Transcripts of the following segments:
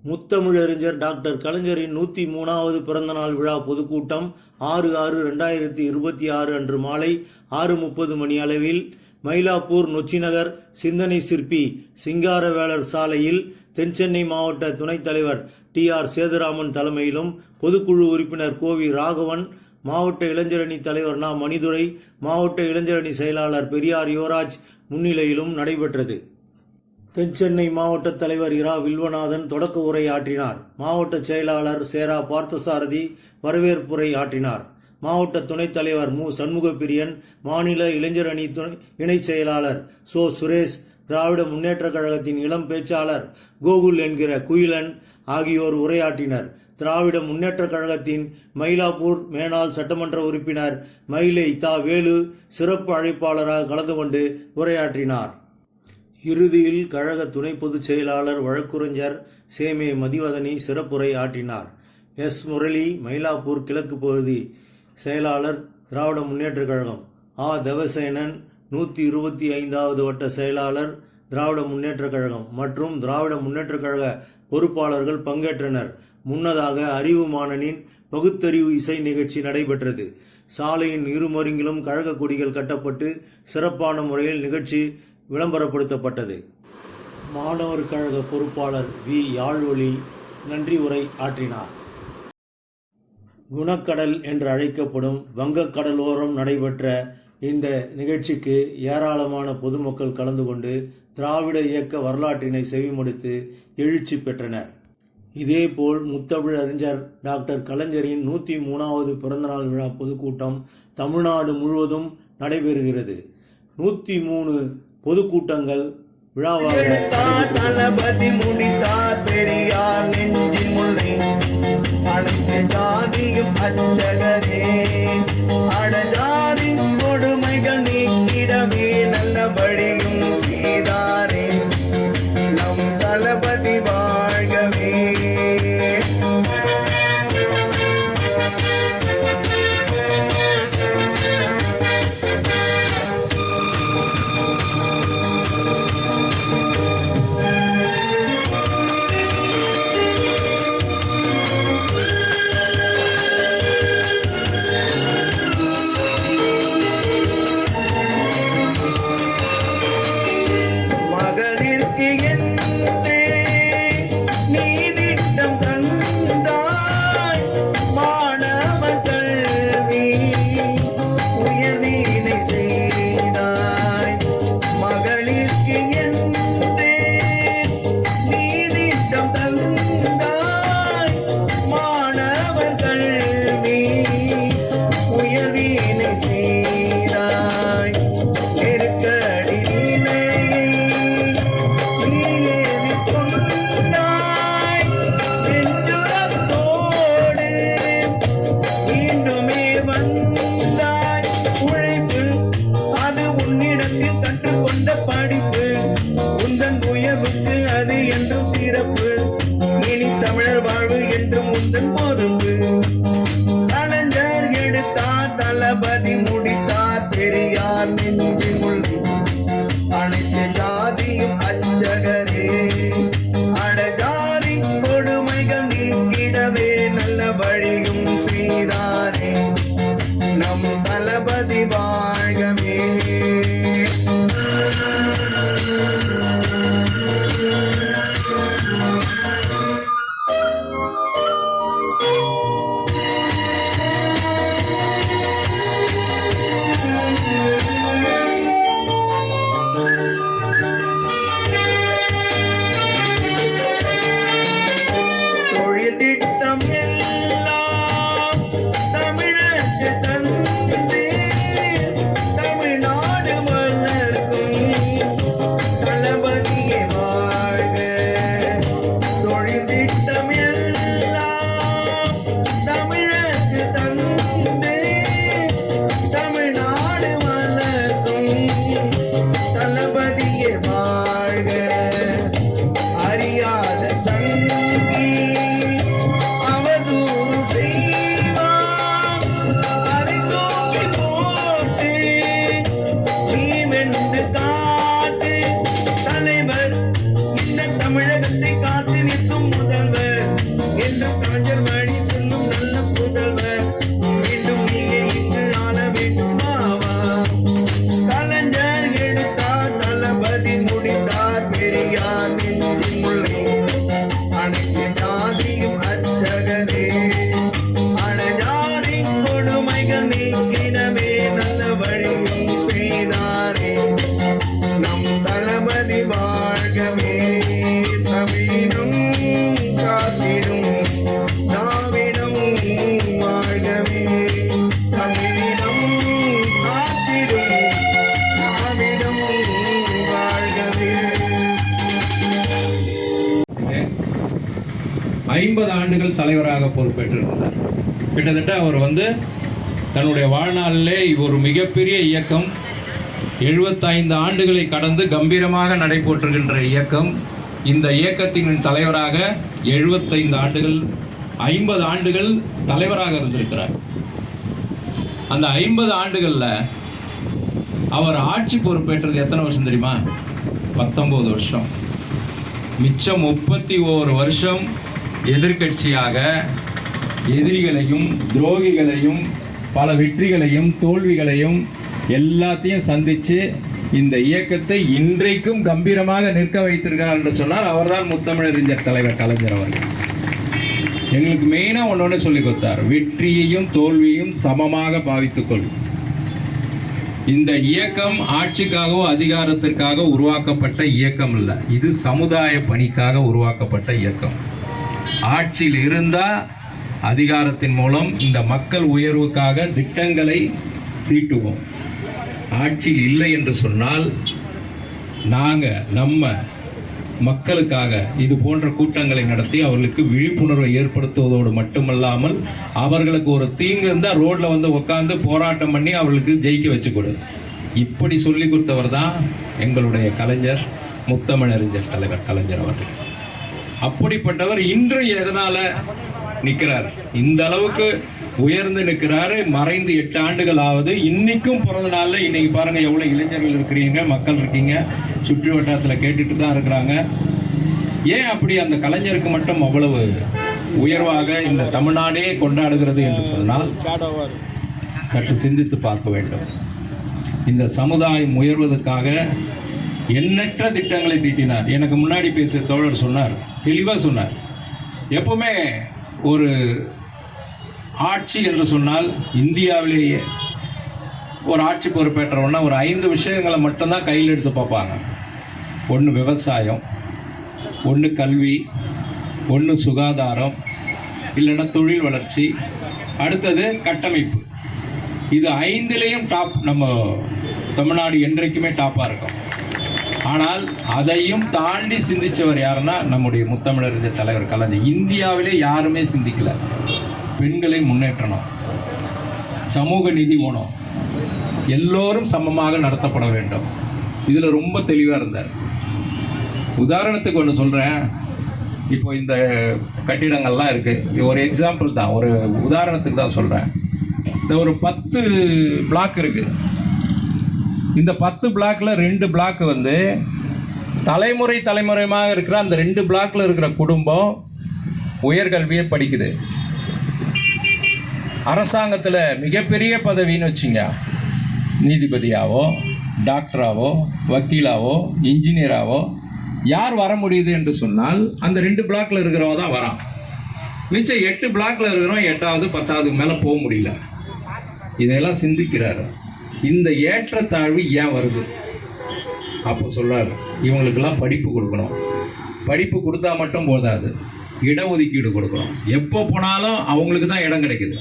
முத்தமிழறிஞர் டாக்டர் கலைஞரின் 103வது பிறந்தநாள் விழா பொதுக்கூட்டம் 6/6/2026 அன்று மாலை 6:30 மணி அளவில் மயிலாப்பூர் நொச்சிநகர் சிந்தனை சிற்பி சிங்காரவேலர் சாலையில் தென்சென்னை மாவட்ட துணைத் தலைவர் TR சேதுராமன் தலைமையிலும் பொதுக்குழு உறுப்பினர் கோவி ராகவன், மாவட்ட இளைஞரணி தலைவர் நா. மணிதுரை, மாவட்ட இளைஞரணி செயலாளர் பெரியார் யுவராஜ் முன்னிலையிலும் நடைபெற்றது. தென்சென்னை மாவட்ட தலைவர் இரா. வில்வநாதன் தொடக்க உரை ஆற்றினார். மாவட்ட செயலாளர் சேரா. பார்த்தசாரதி வரவேற்புரை ஆற்றினார். மாவட்ட துணைத் தலைவர் மு. சண்முகப்பிரியன், மாநில இளைஞர் அணி இணை செயலாளர் சோ. சுரேஷ், திராவிட முன்னேற்ற கழகத்தின் இளம் பேச்சாளர் கோகுல் என்கிற குயிலன் ஆகியோர் உரையாற்றினர். திராவிட முன்னேற்ற கழகத்தின் மயிலாப்பூர் மேனாள் சட்டமன்ற உறுப்பினர் மயிலை தா. வேலு சிறப்பு அழைப்பாளராக கலந்து கொண்டு உரையாற்றினார். இறுதியில் கழக துணை பொதுச் செயலாளர் வழக்குரைஞர் சேமே மதிவதனி சிறப்புரை ஆற்றினார். எஸ். முரளி, மயிலாப்பூர் கிழக்கு பகுதி செயலாளர் திராவிட முன்னேற்ற கழகம், ஆ. தேவசேனன், 125வது வட்ட செயலாளர் திராவிட முன்னேற்ற கழகம் மற்றும் திராவிட முன்னேற்ற கழக பொறுப்பாளர்கள் பங்கேற்றனர். முன்னதாக அறிவு மாணனின் பகுத்தறிவு இசை நிகழ்ச்சி நடைபெற்றது. சாலையின் இருமருங்கிலும் கழக கொடிகள் கட்டப்பட்டு சிறப்பான முறையில் நிகழ்ச்சி விளம்பரப்படுத்தப்பட்டது. மாணவர் கழக பொறுப்பாளர் வி. யாழ்வழி நன்றி உரை ஆற்றினார். குணக்கடல் என்று அழைக்கப்படும் வங்கக்கடலோரம் நடைபெற்ற இந்த நிகழ்ச்சிக்கு ஏராளமான பொதுமக்கள் கலந்து கொண்டு திராவிட இயக்க வரலாற்றினை செவிமடுத்து எழுச்சி பெற்றனர். இதேபோல் முத்தமிழறிஞர் டாக்டர் கலைஞரின் 103வது பிறந்தநாள் விழா பொதுக்கூட்டம் தமிழ்நாடு முழுவதும் நடைபெறுகிறது. 103 பொதுக்கூட்டங்கள் விழாவாக தளபதி முடித்தார் பெரியார் நெஞ்சின் முல்லை அனைத்து ஜாதியும் அச்சகரே அடஜாதி கொடுமைகள் நீக்கிடவே நல்ல வழியும் செய்தாரே நம் தளபதி வாழ்கவே. 50 ஆண்டுகள் தலைவராக பொறுப்பேற்றிருந்தார். கிட்டத்தட்ட அவர் தன்னுடைய வாழ்நாளிலே ஒரு மிகப்பெரிய இயக்கம், 75 ஆண்டுகளை கடந்து கம்பீரமாக நடைபெற்றுகின்ற இயக்கம். இந்த இயக்கத்தின் தலைவராக 75 ஆண்டுகள், 50 ஆண்டுகள் தலைவராக இருந்திருக்கிறார். அந்த 50 ஆண்டுகளில் அவர் ஆட்சி பொறுப்பேற்றது எத்தனை வருஷம் தெரியுமா? 19 வருஷம். மிச்சம் 31 வருஷம் எதிர்க்கட்சியாக எதிரிகளையும் துரோகிகளையும் பல வெற்றிகளையும் தோல்விகளையும் எல்லாத்தையும் சந்தித்து இந்த இயக்கத்தை இன்றைக்கும் கம்பீரமாக நிற்க வைத்திருக்கிறார் என்று சொன்னால் அவர்தான் முத்தமிழறிஞர் தலைவர் கலைஞர் அவர்கள். எங்களுக்கு மெயினாக ஒன்று சொல்லி கொடுத்தார், வெற்றியையும் தோல்வியையும் சமமாக பாவித்துக்கொள். இந்த இயக்கம் ஆட்சிக்காகவோ அதிகாரத்திற்காக உருவாக்கப்பட்ட இயக்கம் இல்லை, இது சமுதாய பணிக்காக உருவாக்கப்பட்ட இயக்கம். ஆட்சியில் இருந்தால் அதிகாரத்தின் மூலம் இந்த மக்கள் உயர்வுக்காக திட்டங்களை தீட்டுவோம். ஆட்சியில் இல்லை என்று சொன்னால் நாங்கள் நம்ம மக்களுக்காக இது போன்ற கூட்டங்களை நடத்தி அவர்களுக்கு விழிப்புணர்வை ஏற்படுத்துவதோடு மட்டுமல்லாமல் அவர்களுக்கு ஒரு தீங்கு இருந்தால் ரோட்டில் உட்காந்து போராட்டம் பண்ணி அவர்களுக்கு ஜெயிக்க வச்சு கொடு. இப்படி சொல்லி கொடுத்தவர் தான் எங்களுடைய கலைஞர், முத்தமிழறிஞர் தலைவர் கலைஞர் அவர்கள். அப்படிப்பட்டவர் இன்று எதனால் நிற்கிறார், இந்த அளவுக்கு உயர்ந்து நிற்கிறாரு. மறைந்து 8 ஆண்டுகள் ஆகுது. இன்னைக்கும் பிறந்த நாளில் இன்னைக்கு பாருங்க எவ்வளோ இளைஞர்கள் இருக்கிறீங்க, மக்கள் இருக்கீங்க, சுற்று வட்டாரத்தில் கேட்டுட்டு தான் இருக்கிறாங்க. ஏன் அப்படி அந்த கலைஞருக்கு மட்டும் அவ்வளவு உயர்வாக இந்த தமிழ்நாடே கொண்டாடுகிறது என்று சொன்னால் சற்று சிந்தித்து பார்க்க வேண்டும். இந்த சமுதாயம் உயர்வதற்காக எண்ணற்ற திட்டங்களை தீட்டினார். எனக்கு முன்னாடி பேசிய தோழர் சொன்னார், தெளிவாக சொன்னார், எப்பவுமே ஒரு ஆட்சி என்று சொன்னால் இந்தியாவிலேயே ஒரு ஆட்சி பொறுப்பேற்றவுடனே ஒரு 5 விஷயங்களை மட்டும்தான் கையில் எடுத்து பார்ப்பாங்க. ஒன்று விவசாயம், ஒன்று கல்வி, ஒன்று சுகாதாரம், இல்லைன்னா தொழில் வளர்ச்சி, அடுத்தது கட்டமைப்பு. இது 5லேயும் டாப். நம்ம தமிழ்நாடு என்றைக்குமே டாப்பாக இருக்கும். ஆனால் அதையும் தாண்டி சிந்திச்சவர் யாருன்னா நம்முடைய முத்தமிழறிஞர் தலைவர் கலைஞர். இந்தியாவிலே யாருமே சிந்திக்கல. பெண்களை முன்னேற்றணும், சமூக நீதி வேணும், எல்லோரும் சமமாக நடத்தப்பட வேண்டும். இதில் ரொம்ப தெளிவாக இருந்தார். உதாரணத்துக்கு ஒன்று சொல்கிறேன். இப்போ இந்த கட்டிடங்கள்லாம் இருக்குது, ஒரு எக்ஸாம்பிள் தான், ஒரு உதாரணத்துக்கு தான் சொல்கிறேன். இந்த ஒரு 10 பிளாக் இருக்குது. இந்த 10 பிளாக்ல 2 பிளாக் தலைமுறையாக இருக்கிற அந்த 2 பிளாக்ல இருக்கிற குடும்பம் உயர்கல்வியை படிக்குது. அரசாங்கத்தில் மிகப்பெரிய பதவின்னு வச்சுங்க, நீதிபதியாவோ டாக்டராவோ வக்கீலாவோ இன்ஜினியராவோ யார் வர முடியுது என்று சொன்னால் அந்த 2 பிளாக்ல இருக்கிறவங்க தான் வரான். மிச்சம் 8 பிளாக்ல இருக்கிறவங்க 8வது 10வது மேலே போக முடியல. இதெல்லாம் சிந்திக்கிறாரு. இந்த ஏற்றத்தாழ்வு ஏன் வருது? அப்போ சொல்றாரு, இவங்களுக்கெல்லாம் படிப்பு கொடுக்கணும். படிப்பு கொடுத்தா மட்டும் போதாது, இடஒதுக்கீடு கொடுக்கணும். எப்போ போனாலும் அவங்களுக்கு தான் இடம் கிடைக்குது.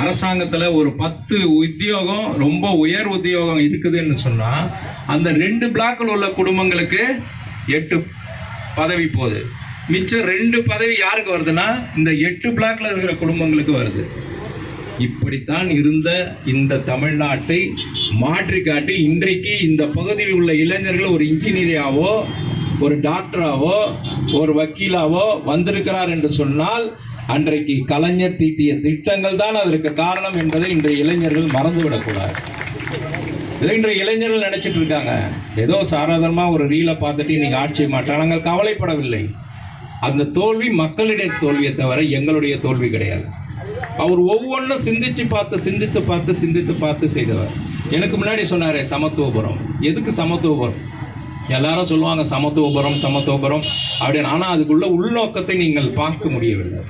அரசாங்கத்தில் ஒரு 10 உத்தியோகம், ரொம்ப உயர் உத்தியோகம் இருக்குதுன்னு சொன்னால் அந்த 2 பிளாக்கில் உள்ள குடும்பங்களுக்கு 8 பதவி போகுது. மிச்சம் 2 பதவி யாருக்கு வருதுன்னா இந்த 8 பிளாக்ல இருக்கிற குடும்பங்களுக்கு வருது. இப்படித்தான் இருந்த இந்த தமிழ்நாட்டை மாற்றி காட்டி இன்றைக்கு இந்த பகுதியில் உள்ள இளைஞர்கள் ஒரு இன்ஜினியராவோ ஒரு டாக்டராவோ ஒரு வக்கீலாவோ வந்திருக்கிறார் என்று சொன்னால் அன்றைக்கு கலைஞர் தீட்டிய திட்டங்கள் தான் அதற்கு காரணம் என்பதை இன்றைய இளைஞர்கள் மறந்துவிடக்கூடாது. இன்றைய இளைஞர்கள் நினைச்சிட்டு இருக்காங்க, ஏதோ சாதாரணமாக ஒரு ரீலை பார்த்துட்டு இன்னைக்கு ஆட்சி மாற்றாங்க. நாங்கள் கவலைப்படவில்லை. அந்த தோல்வி மக்களுடைய தோல்வியை தவிர எங்களுடைய தோல்வி கிடையாது. அவர் ஒவ்வொன்றும் சிந்தித்து பார்த்து செய்தவர். எனக்கு முன்னாடி சொன்னார் சமத்துவபுரம். எதுக்கு சமத்துவபுரம்? எல்லாரும் சொல்லுவாங்க சமத்துவபுரம் அப்படின்னு. ஆனால் அதுக்குள்ள உள்நோக்கத்தை நீங்கள் பார்க்க முடியவில்லை,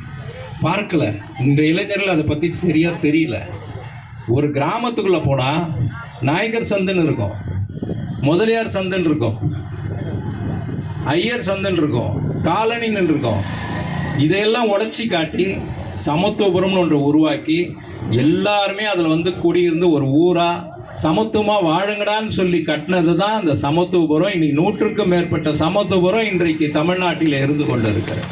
பார்க்கல. இந்த இளைஞர்கள் அதை பற்றி சரியாக தெரியல. ஒரு கிராமத்துக்குள்ளே போனால் நாயக்கர் சந்துன்னு இருக்கும், முதலியார் சந்துன்னு இருக்கும், ஐயர் சந்துன்னு இருக்கும், காலனின்னு இருக்கும். இதையெல்லாம் உடைச்சி காட்டி சமத்துவபுரம்னு ஒன்று உருவாக்கி எல்லாருமே அதில் குடியிருந்து ஒரு ஊராக சமத்துவமாக வாழுங்கடான்னு சொல்லி கட்டினது தான் அந்த சமத்துவபுரம். இன்னைக்கு 100க்கும் மேற்பட்ட சமத்துவபுரம் இன்றைக்கு தமிழ்நாட்டில் இருந்து கொண்டு இருக்கிறது.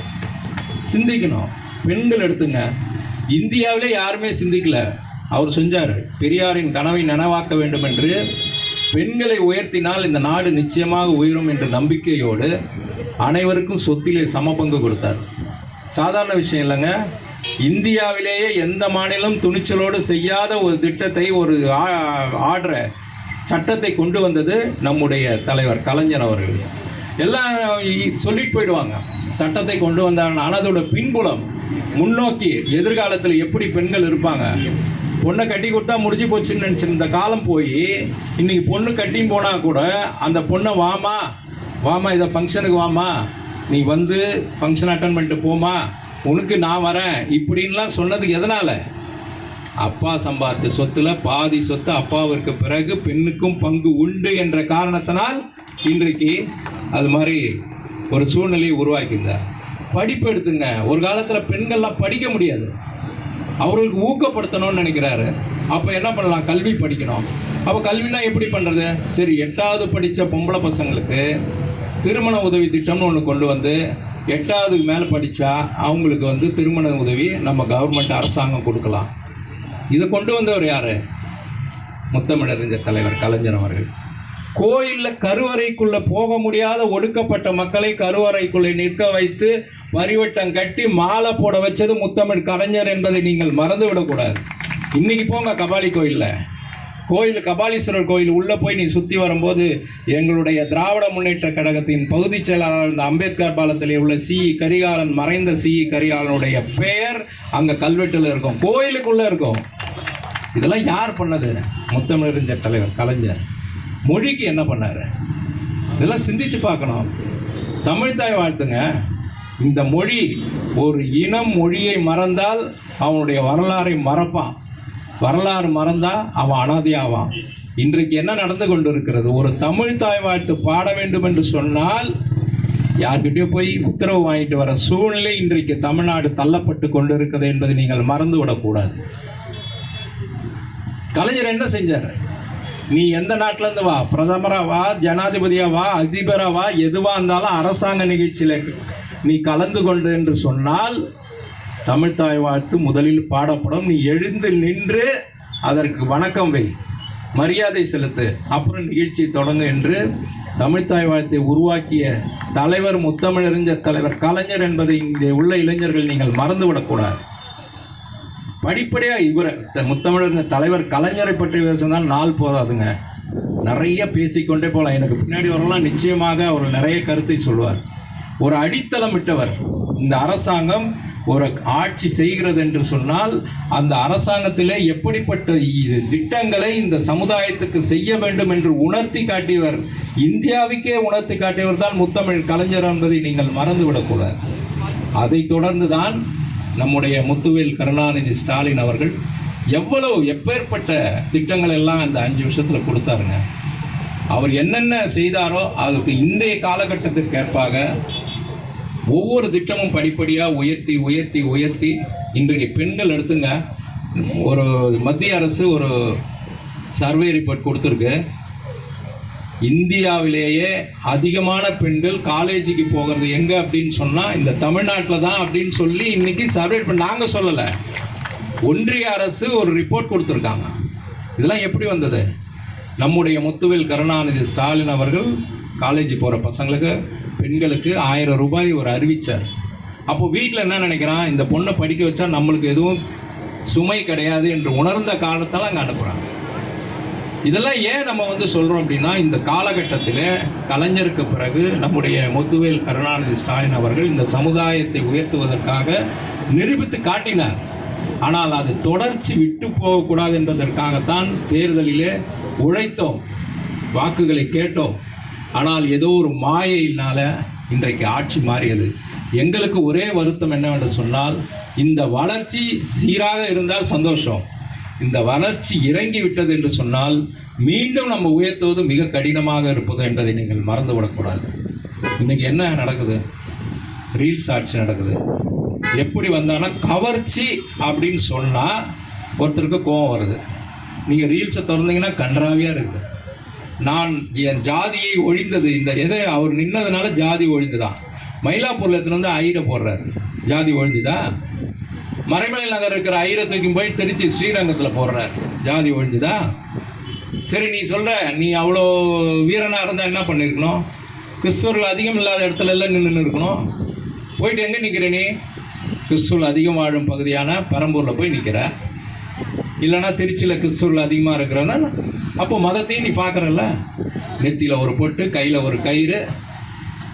சிந்திக்கணும். பெண்கள் எடுத்துங்க, இந்தியாவிலே யாருமே சிந்திக்கல. அவர் செஞ்சார். பெரியாரின் கனவை நனவாக்க வேண்டும் என்று பெண்களை உயர்த்தினால் இந்த நாடு நிச்சயமாக உயரும் என்ற நம்பிக்கையோடு அனைவருக்கும் சொத்திலே சமபங்கு கொடுத்தார். சாதாரண விஷயம் இல்லைங்க. இந்தியாவிலேயே எந்த மாநிலம் துணிச்சலோடு செய்யாத ஒரு திட்டத்தை, ஒரு ஆர்டரை, சட்டத்தை கொண்டு வந்தது நம்முடைய தலைவர் கலைஞர் அவர்கள். எல்லாம் சொல்லிட்டு போயிடுவாங்க, சட்டத்தை கொண்டு வந்தாங்க. ஆனால் அதோட பின்புலம், முன்னோக்கி எதிர்காலத்தில் எப்படி பெண்கள் இருப்பாங்க. பொண்ணை கட்டி கொடுத்தா முடிஞ்சு போச்சுன்னு நினச்சிருந்த காலம் போய் இன்னைக்கு பொண்ணு கட்டின்னு போனால் கூட அந்த பொண்ணை வாமா இதை ஃபங்க்ஷனுக்கு வாமா, நீ வந்து ஃபங்க்ஷன் அட்டன் பண்ணிட்டு போமா, உனக்கு நான் வரேன் இப்படின்லாம் சொன்னதுக்கு எதனால்? அப்பா சம்பாதிச்ச சொத்துல பாதி சொத்து அப்பாவிற்கு பிறகு பெண்ணுக்கும் பங்கு உண்டு என்ற காரணத்தினால் இன்றைக்கு அது மாதிரி ஒரு சூழ்நிலையை உருவாக்கியிருந்தார். படிப்பு எடுத்துங்க. ஒரு காலத்தில் பெண்கள்லாம் படிக்க முடியாது, அவர்களுக்கு ஊக்கப்படுத்தணும்னு நினைக்கிறாரு. அப்போ என்ன பண்ணலாம்? கல்வி படிக்கணும். அப்போ கல்வினா எப்படி பண்ணுறது? சரி, 8வது படித்த பொம்பளை பசங்களுக்கு திருமண உதவி திட்டம்னு ஒன்று கொண்டு வந்து 8வது மேலே படித்தா அவங்களுக்கு வந்து திருமண உதவி நம்ம கவர்மெண்ட் அரசாங்கம் கொடுக்கலாம். இதை கொண்டு வந்தவர் யார்? முத்தமிழறிஞர் தலைவர் கலைஞர் அவர்கள். கோயிலில் கருவறைக்குள்ளே போக முடியாத ஒடுக்கப்பட்ட மக்களை கருவறைக்குள்ளே நிற்க வைத்து பரிவட்டம் கட்டி மாலை போட வச்சது முத்தமிழ் கலைஞர் என்பதை நீங்கள் மறந்து விடக்கூடாது. இன்னைக்கு போங்க கபாலி கோயில் கபாலீஸ்வரர் கோயில் உள்ளே போய் நீ சுற்றி வரும்போது எங்களுடைய திராவிட முன்னேற்ற கழகத்தின் பகுதி செயலாளர் இந்த அம்பேத்கர் பாலத்திலே உள்ள கரிகாலன், மறைந்த கரிகாலனுடைய பெயர் அங்கே கல்வெட்டில் இருக்கும், கோயிலுக்குள்ளே இருக்கும். இதெல்லாம் யார் பண்ணது? முத்தமிழறிஞர் தலைவர் கலைஞர். மொழிக்கு என்ன பண்ணார்? இதெல்லாம் சிந்திச்சு பார்க்கணும். தமிழ்தாய் வாழ்த்துங்க. இந்த மொழி, ஒரு இனம் மொழியை மறந்தால் அவனுடைய வரலாறை மறப்பான். வரலாறு மறந்தா அவன் அனாதையாவான். இன்றைக்கு என்ன நடந்து கொண்டு இருக்கிறது? ஒரு தமிழ்தாய் வாழ்த்து பாட வேண்டும் என்று சொன்னால் யார்கிட்டயோ போய் உத்தரவு வாங்கிட்டு வர சூழ்நிலை இன்றைக்கு தமிழ்நாடு தள்ளப்பட்டு கொண்டு இருக்கிறது என்பதை நீங்கள் மறந்து விடக்கூடாது. கலைஞர் என்ன செஞ்சார்? நீ எந்த நாட்டிலேருந்து வா, பிரதமராக வா, ஜனாதிபதியாக வா, அதிபராக வா, எதுவாக இருந்தாலும் அரசாங்க நிகழ்ச்சியில் நீ கலந்து கொண்டு என்று சொன்னால் தமிழ்தாய் வாழ்த்து முதலில் பாடப்படும். நீ எழுந்து நின்று அதற்கு வணக்கம் வை, மரியாதை செலுத்து, அப்புறம் நிகழ்ச்சி தொடங்கு என்று தமிழ்தாய் வாழ்த்தை உருவாக்கிய தலைவர் முத்தமிழறிஞர் தலைவர் கலைஞர் என்பதை இங்கே உள்ள இளைஞர்கள் நீங்கள் மறந்துவிடக்கூடாது. படிப்படியாக இவரை முத்தமிழறிஞர் தலைவர் கலைஞரை பற்றி பேசினால் நாள் போதாதுங்க, நிறைய பேசிக்கொண்டே போகலாம். எனக்கு பின்னாடி வரலாம், நிச்சயமாக அவர் நிறைய கருத்தை சொல்வார். ஒரு அடித்தளம் விட்டவர். இந்த அரசாங்கம் ஒரு ஆட்சி செய்கிறது என்று சொன்னால் அந்த அரசாங்கத்திலே எப்படிப்பட்ட திட்டங்களை இந்த சமுதாயத்துக்கு செய்ய வேண்டும் என்று உணர்த்தி காட்டியவர், இந்தியாவுக்கே உணர்த்தி காட்டியவர் தான் முத்தமிழ் கலைஞர் என்பதை நீங்கள் மறந்துவிடக்கூடாது. அதை தொடர்ந்து தான் நம்முடைய முத்துவேல் கருணாநிதி ஸ்டாலின் அவர்கள் எப்பேற்பட்ட திட்டங்கள் எல்லாம் அந்த 5 வருஷத்தில் கொடுத்தாருங்க. அவர் என்னென்ன செய்தாரோ அதுக்கு இன்றைய காலகட்டத்திற்கு ஏற்பாக ஒவ்வொரு திட்டமும் படிப்படியாக உயர்த்தி உயர்த்தி உயர்த்தி இன்றைக்கு பெண்கள் எடுத்துங்க. ஒரு மத்திய அரசு ஒரு சர்வே ரிப்போர்ட் கொடுத்துருக்கு. இந்தியாவிலேயே அதிகமான பெண்கள் காலேஜுக்கு போகிறது எங்கே அப்படின்னு சொன்னால் இந்த தமிழ்நாட்டில் தான் அப்படின்னு சொல்லி இன்னைக்கு சர்வே பண்ணி, நாங்கள் சொல்லலை, ஒன்றிய அரசு ஒரு ரிப்போர்ட் கொடுத்துருக்காங்க. இதெல்லாம் எப்படி வந்தது? நம்முடைய முத்துவேல் கருணாநிதி ஸ்டாலின் அவர்கள் காலேஜ் போகிற பசங்களுக்கு, பெண்களுக்கு 1000 ரூபாய் ஒரு அறிவித்தார். அப்போ வீட்டில் என்ன நினைக்கிறான், இந்த பொண்ணை படிக்க வச்சா நம்மளுக்கு எதுவும் சுமை கிடையாது என்று உணர்ந்த காலத்தால் அங்கே அனுப்புகிறாங்க. இதெல்லாம் ஏன் நம்ம சொல்கிறோம் அப்படின்னா, இந்த காலகட்டத்தில் கலைஞருக்கு பிறகு நம்முடைய முத்துவேல் கருணாநிதி ஸ்டாலின் அவர்கள் இந்த சமுதாயத்தை உயர்த்துவதற்காக நிரூபித்து காட்டினார். ஆனால் அது தொடர்ச்சி விட்டு போகக்கூடாது என்பதற்காகத்தான் தேர்தலிலே உழைத்தோம், வாக்குகளை கேட்டோம். ஆனால் ஏதோ ஒரு மாயையினால் இன்றைக்கு ஆட்சி மாறியது. எங்களுக்கு ஒரே வருத்தம் என்னவென்று சொன்னால், இந்த வளர்ச்சி சீராக இருந்தால் சந்தோஷம், இந்த வளர்ச்சி இறங்கி விட்டது என்று சொன்னால் மீண்டும் நம்ம உயர்த்துவது மிக கடினமாக இருப்பது என்பதை நீங்கள் மறந்துவிடக்கூடாது. இன்னைக்கு என்ன நடக்குது? ரீல்ஸ் ஆட்சி நடக்குது. எப்படி வந்தானா, கவர்ச்சி அப்படின்னு சொன்னால் ஒருத்தருக்கு கோபம் வருது. நீங்கள் ரீல்ஸை திறந்தீங்கன்னா கன்றாவியாக இருக்குது. நான் என் ஜாதியை ஒழிந்தது, இந்த எதை அவர் நின்னதுனால ஜாதி ஒழிந்துதான். மயிலாப்பூர்ல எடுத்துன்னு வந்து ஐயரை போடுறாரு. ஜாதி ஒழிஞ்சுதா? மறைமலை நகர் இருக்கிற ஐயரை தூக்கி போய் திருச்சி ஸ்ரீரங்கத்தில் போடுறாரு. ஜாதி ஒழிஞ்சுதா? சரி, நீ சொல்ற, நீ அவ்வளோ வீரனாக இருந்தால் என்ன பண்ணியிருக்கணும்? கிறிஸ்துவர்கள் அதிகம் இல்லாத இடத்துல எல்லாம் நின்று இருக்கணும். போயிட்டு எங்கே நிற்கிற நீ? கிறிஸ்துவர்கள் அதிகம் வாழும் பகுதியான பெரம்பூரில் போய் நிற்கிற. இல்லைனா திருச்சியில் கிறிஸ்துவர்கள் அதிகமாக இருக்கிறன்னா அப்போ மதத்தையும் நீ பார்க்குறல்ல. நெத்தியில் ஒரு பொட்டு, கையில் ஒரு கயிறு,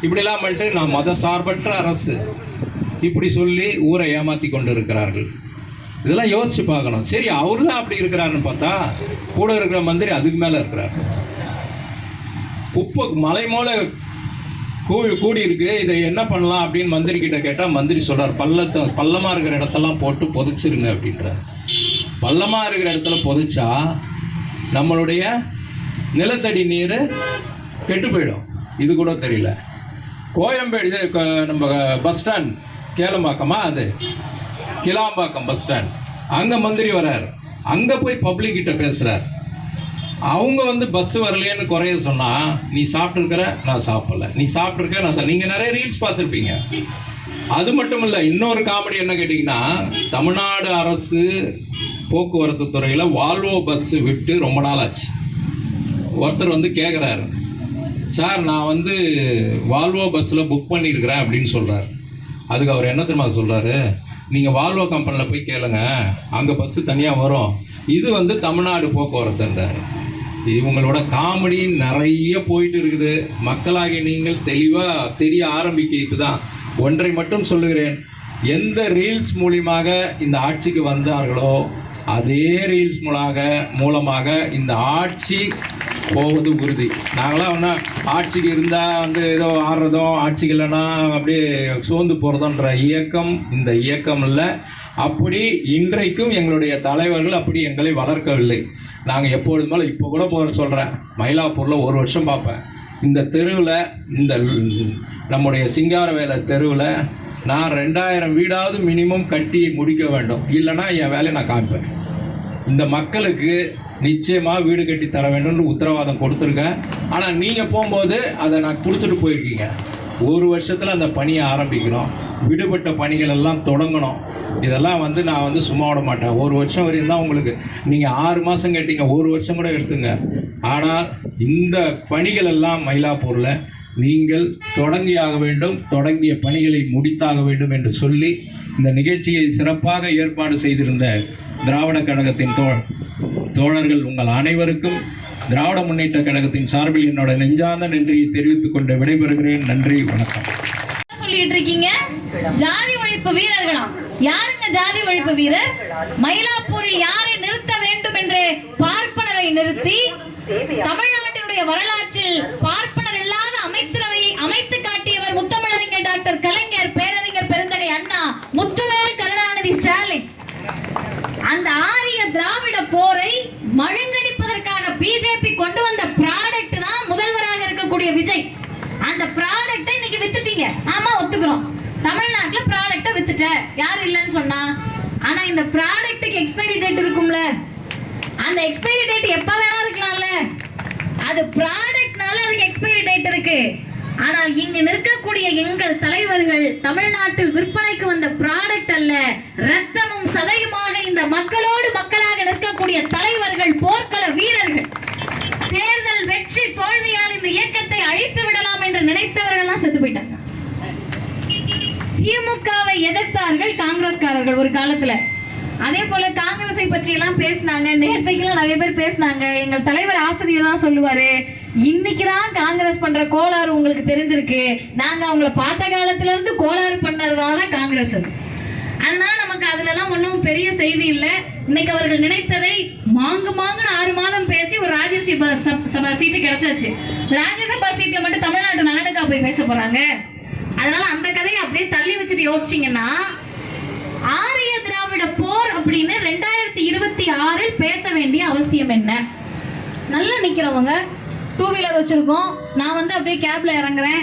இப்படிலாம் பண்ணிட்டு நான் மத சார்பற்ற அரசு இப்படி சொல்லி ஊரை ஏமாற்றி கொண்டு இருக்கிறார்கள். இதெல்லாம் யோசிச்சு பார்க்கணும். சரி, அவரு தான் அப்படி இருக்கிறாருன்னு பார்த்தா கூட இருக்கிற மந்திரி அதுக்கு மேலே இருக்கிறார். உப்பு மலை மூல கூடி இருக்கு, இதை என்ன பண்ணலாம் அப்படின்னு மந்திரி கிட்ட கேட்டால் மந்திரி சொல்றார், பள்ளமாக இருக்கிற இடத்தெல்லாம் போட்டு புதைச்சிருங்க அப்படின்றார். பள்ளமாக இருக்கிற இடத்துல புதைச்சா நம்மளுடைய நிலத்தடி நீர் கெட்டு போயிடும். இது கூட தெரியல. கோயம்பேடு நம்ம பஸ் ஸ்டாண்ட் கேளம்பாக்கமா, அது கிளாம்பாக்கம் பஸ் ஸ்டாண்ட், அங்கே மந்திரி வர்றார். அங்கே போய் பப்ளிக் கிட்ட பேசுகிறார். அவங்க வந்து பஸ் வரலையேன்னு குறைய சொன்னால், நீ சாப்பிட்ருக்கிற, நான் சாப்பிடல, நீ சாப்பிட்ருக்க, நான் நீங்கள் நிறைய ரீல்ஸ் பார்த்துருப்பீங்க. அது மட்டும் இல்லை, இன்னொரு காமெடி என்ன கேட்டிங்கன்னா, தமிழ்நாடு அரசு போக்குவரத்து துறையில் வால்வோ பஸ் விட்டு ரொம்ப நாள் ஆச்சு. ஒருத்தர் வந்து கேட்குறாரு, சார் நான் வந்து வால்வோ பஸ்ஸில் புக் பண்ணியிருக்கிறேன் அப்படின்னு சொல்கிறார். அதுக்கு அவர் என்ன தெரியுமா சொல்கிறாரு, நீங்கள் வால்வோ கம்பெனியில் போய் கேளுங்க, அங்கே பஸ்ஸு தனியாக வரும், இது வந்து தமிழ்நாடு போக்குவரத்துன்றார். இவங்களோட காமெடி நிறைய போயிட்டு இருக்குது. மக்களாகிய நீங்கள் தெளிவாக தெரிய ஆரம்பிக்கிறது தான். ஒன்றை மட்டும் சொல்லுகிறேன், எந்த ரீல்ஸ் மூலியமாக இந்த ஆட்சிக்கு வந்தார்களோ அதே ரீல்ஸ் மூலமாக இந்த ஆட்சி போவது உறுதி. நாங்களாம் ஒன்றா ஆட்சிக்கு இருந்தால் வந்து ஏதோ ஆடுறதும், ஆட்சிக்கு இல்லைன்னா அப்படியே சோர்ந்து போகிறதுன்ற இயக்கம் இந்த இயக்கம் இல்லை. அப்படி இன்றைக்கும் எங்களுடைய தலைவர்கள் அப்படி எங்களை வளர்க்கவில்லை. நாங்கள் எப்பொழுது மேலே இப்போ கூட போகிற சொல்கிறேன், மயிலாப்பூரில் ஒரு வருஷம் பார்ப்பேன். இந்த தெருவில், இந்த நம்முடைய சிங்காரவேலை தெருவில் நான் 2000 வீடாவது மினிமம் கட்டி முடிக்க வேண்டும். இல்லைன்னா என் வேலையை நான் காமிப்பேன். இந்த மக்களுக்கு நிச்சயமாக வீடு கட்டி தர வேண்டும்னு உத்தரவாதம் கொடுத்துருக்கேன். ஆனால் நீங்கள் போகும்போது அதை நான் கொடுத்துட்டு போயிருக்கீங்க. ஒரு வருஷத்தில் அந்த பணியை ஆரம்பிக்கணும், விடுபட்ட பணிகள் எல்லாம் தொடங்கணும். இதெல்லாம் வந்து நான் வந்து சும்மா விட மாட்டேன். ஒரு வருஷம் வரையும் தான் உங்களுக்கு, நீங்கள் 6 மாதம் கேட்டீங்க, ஒரு வருஷம் கூட எடுத்துங்க. ஆனால் இந்த பணிகள் எல்லாம் மயிலாப்பூரில் நீங்கள் தொடங்கியாக வேண்டும், தொடங்கிய பணிகளை முடித்தாக வேண்டும் என்று சொல்லி இந்த நிகழ்ச்சியை சிறப்பாக ஏற்பாடு செய்திருந்த திராவிட கழகத்தின் தோழர்கள் உங்கள் அனைவருக்கும் திராவிட முன்னேற்ற கழகத்தின் சார்பில் என்னோட நெஞ்சார்ந்த நன்றியை தெரிவித்துக் கொண்டு விடைபெறுகிறேன். நன்றி, வணக்கம். சொல்லிட்டு இருக்கீங்க ஜாதி ஒழிப்பு வீரர்களாம். யாருங்க ஜாதி ஒழிப்பு வீரர்? மயிலாப்பூரில் யாரை நிறுத்த வேண்டும் என்று பார்ப்பனரை நிறுத்தி தமிழ்நாட்டினுடைய வரலாற்றில் பார்ப்பனர் இல்லாத அமைச்சரவையை அமைத்து காட்டியவர் முத்தமிழறிஞர் டாக்டர் கலைஞர், பேரறிஞர் பெருந்தகை அண்ணா, முத்துவேல் கருணாநிதி ஸ்டாலின். அந்த ஆரிய திராவிட போரை மழுங்கடிப்பதற்காக பிஜேபி கொண்டு வந்த ப்ராடக்ட் தான் முதல்வராக இருக்கக்கூடிய விஜய். அந்த ப்ராடக்ட்டை இன்னைக்கு வித்துட்டீங்க. ஆமா, ஒத்துக்கிறோம், தமிழ்நாட்டுல ப்ராடக்ட்டை வித்துட்ட, யார் இல்லைன்னு சொன்னா. ஆனா இந்த ப்ராடக்ட்டுக்கு எக்ஸ்பைரி டேட் இருக்கும்ல, அந்த எக்ஸ்பைரி டேட் எப்ப வேணா இருக்கலாம்ல. அது ப்ராடக்ட்னால அதுக்கு எக்ஸ்பைரி டேட் இருக்கு. ஆனால் இங்கு நிற்கக்கூடிய எங்கள் தலைவர்கள் தமிழ்நாட்டில் விற்பனைக்கு வந்த ப்ராடக்ட் அல்ல, ரத்தமும் சதையுமாக இந்த மக்களோடு மக்களாக நிற்கக்கூடிய தலைவர்கள், போர்க்கள வீரர்கள். தேர்தல் வெற்றி தோல்வியால் இந்த இயக்கத்தை அழித்து விடலாம் என்று நினைத்தவர்கள் செத்து போயிட்டாங்க. திமுகவை எதிர்த்தார்கள் காங்கிரஸ்காரர்கள் ஒரு காலத்துல. அதே போல காங்கிரஸை பற்றி எல்லாம் பேசினாங்க. நேர்த்தைக்கெல்லாம் நிறைய பேர் பேசினாங்க. எங்கள் தலைவர் ஆசிரியர் தான் சொல்லுவாரு, இன்னைக்குதான் காங்கிரஸ் பண்ற கோளாறு உங்களுக்கு தெரிஞ்சிருக்கு, நாங்க அவங்கள பார்த்த காலத்துல இருந்து கோளாறு பண்ணறதால காங்கிரஸ். அதனால நமக்கு அதுல எல்லாம் ஒன்றும் பெரிய செய்தி இல்லை. இன்னைக்கு அவர்கள் நினைத்ததை மாங்கு 6 மாதம் பேசி ஒரு ராஜ்யசபா சீட்டு கிடைச்சாச்சு. ராஜ்யசபா சீட்ல மட்டும் தமிழ்நாட்டு நலனுக்கா போய் பேச போறாங்க. அதனால அந்த கதையை அப்படியே தள்ளி வச்சுட்டு யோசிச்சீங்கன்னா, ஆரிய திராவிட போர் அப்படின்னு 2026 பேச வேண்டிய அவசியம் என்ன? நல்லா நிக்கிறவங்க, 2 வீலர் வச்சிருக்கோம், நான் வந்து அப்படியே கேப்ல இறங்குறேன்,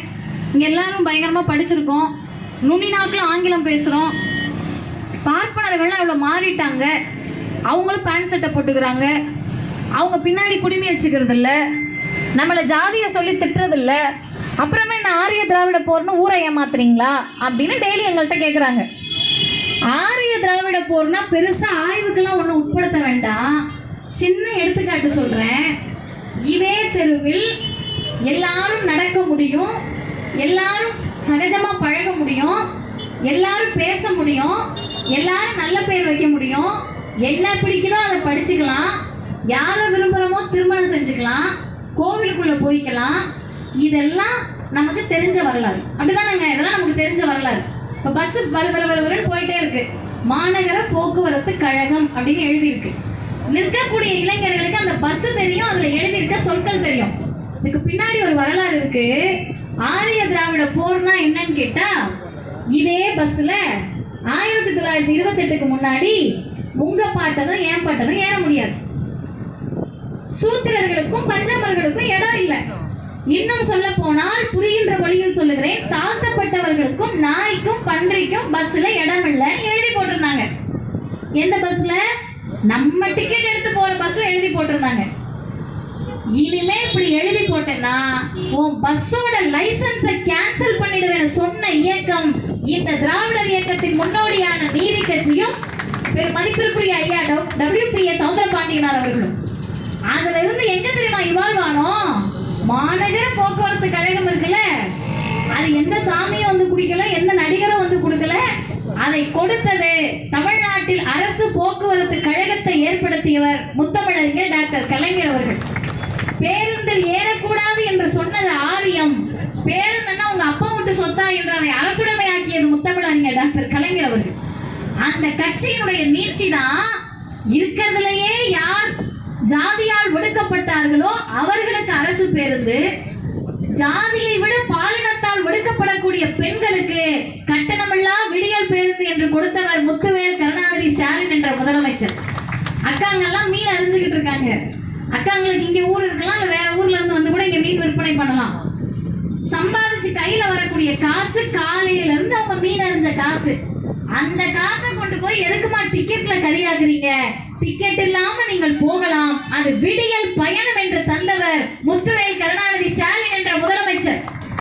இங்க எல்லாரும் பயங்கரமா படிச்சிருக்கோம், நுனி நாக்குல ஆங்கிலம் பேசுறோம். பார்ப்பனர்கள்லாம் அவ்வளவு மாறிட்டாங்க. அவங்களும் பேண்ட் சட்டை போட்டுக்கிறாங்க, அவங்க பின்னாடி குடிமை வச்சுக்கிறது இல்லை, நம்மளை ஜாதியை சொல்லி திட்டுறது இல்லை, அப்புறமே என்ன ஆரிய திராவிட போர்னு ஊரை ஏமாத்துறீங்களா அப்படின்னு டெய்லி எங்கள்கிட்ட கேட்குறாங்க. ஆரிய திராவிட போர்னா பெருசா ஆய்வுக்கெல்லாம் ஒன்றும் உட்படுத்த வேண்டாம். சின்ன எடுத்துக்காட்டு சொல்றேன். இதே தெருவில் எல்லாரும் நடக்க முடியும், எல்லாரும் சகஜமா பழக முடியும், எல்லாரும் பேச முடியும், எல்லாரும் நல்ல பேர் வைக்க முடியும், என்ன பிடிக்குதோ அதை படிச்சுக்கலாம், யாரை விரும்புகிறோமோ திருமணம் செஞ்சுக்கலாம், கோவிலுக்குள்ள போய்க்கலாம். இதெல்லாம் நமக்கு தெரிஞ்ச வரலாறு. அப்படிதானங்க, இதெல்லாம் நமக்கு தெரிஞ்ச வரலாறு. இப்போ பஸ் வருன்னு போயிட்டே இருக்கு, மாநகர போக்குவரத்து கழகம் அப்படின்னு எழுதியிருக்கு. நிற்கக்கூடிய இளைஞர்களுக்கு அந்த பஸ் தெரியும், அதுல எழுதியிருக்க சொற்கள் தெரியும். இதுக்கு பின்னாடி ஒரு வரலாறு இருக்கு. ஆரிய திராவிட போர்னா என்னன்னு கேட்டா, இதே பஸ்ல 1928க்கு முன்னாடி உங்க பாட்டதும் என் பாட்டதும் ஏற முடியாது. சூத்திரர்களுக்கும் பஞ்சமர்களுக்கும் இடம் இல்லை. இன்னும் சொல்ல போனால் புரிகின்ற மொழியில் சொல்லுகிறேன், தாழ்த்தப்பட்டவர்களுக்கும் நாய்க்கும் பன்றிக்கும் பஸ்ல இடம் இல்லைன்னு எழுதி போட்டிருந்தாங்க. எந்த பஸ்ல? நம்ம டிக்கெட் எடுத்து போற பஸ்ல எழுதி போட்டிருந்தாங்க. இனிமே இப்படி எழுதி போட்டேன்னா உன் பஸ்ஸோட லைசன்ஸை கேன்சல் பண்ணிடுவேன் சொன்ன இயக்கம் இந்த திராவிடர் இயக்கத்தின் முன்னோடியான நீதி கட்சியும் மதிப்பிற்குரிய ஐயா WPS சௌந்தரபாண்டியனார் அவர்களும். அதுல இருந்து எங்க தெரியுமா இவால்வ் ஆனோம்? மாநகர போக்குவரத்து கழகம் இருக்குல்ல, அது எந்த சாமியும் வந்து குடிக்கல, எந்த நடிகரும் வந்து கொடுக்கல. அதை கொடுத்தது தமிழ்நாட்டில் அரசு போக்குவரத்து கழகத்தை ஏற்படுத்தியவர் முத்தமிழறிஞர் டாக்டர் கலைஞர் அவர்கள். பேருந்தில் ஏறக்கூடாது என்று சொன்னது ஆரியம், பேருந்துன்னா உங்க அப்பா விட்டு சொத்தா என்று அதை அரசுடைமையாக்கியது முத்தமிழறிஞர் டாக்டர் கலைஞர் அவர்கள். அந்த கட்சியினுடைய நீட்சி தான் இருக்கிறதுலயே யார் ஜாதியால் ஒடுக்கப்பட்டார்களோ அவர்களுக்கு அரசு பேருந்து, ஜாதியை விட பாலினத்தால் ஒடுக்கப்படக்கூடிய பெண்களுக்கு கட்டணமில்லா விடியல் பேருந்து என்று கொடுத்தவர் முத்துவேல் கருணாநிதி ஸ்டாலின் என்ற முதலமைச்சர். அக்காங்கெல்லாம் மீன் அறிஞ்சுக்கிட்டு இருக்காங்க. அக்காங்களுக்கு இங்க ஊர் இருக்கலாம், இல்ல வேற ஊர்ல இருந்து வந்து கூட இங்க மீன் விற்பனை பண்ணலாம். சம்பாதிச்சு கையில வரக்கூடிய காசு காலையில இருந்து அவங்க மீன் அறிஞ்ச காசு. அந்த காசை கொண்டு போய் எதுக்குமா டிக்கெட்ல கரியாக்குறீங்க? டிக்கெட் இல்லாம நீங்கள் போகலாம், அது விடியல் பயணம் என்று தந்தவர் முத்து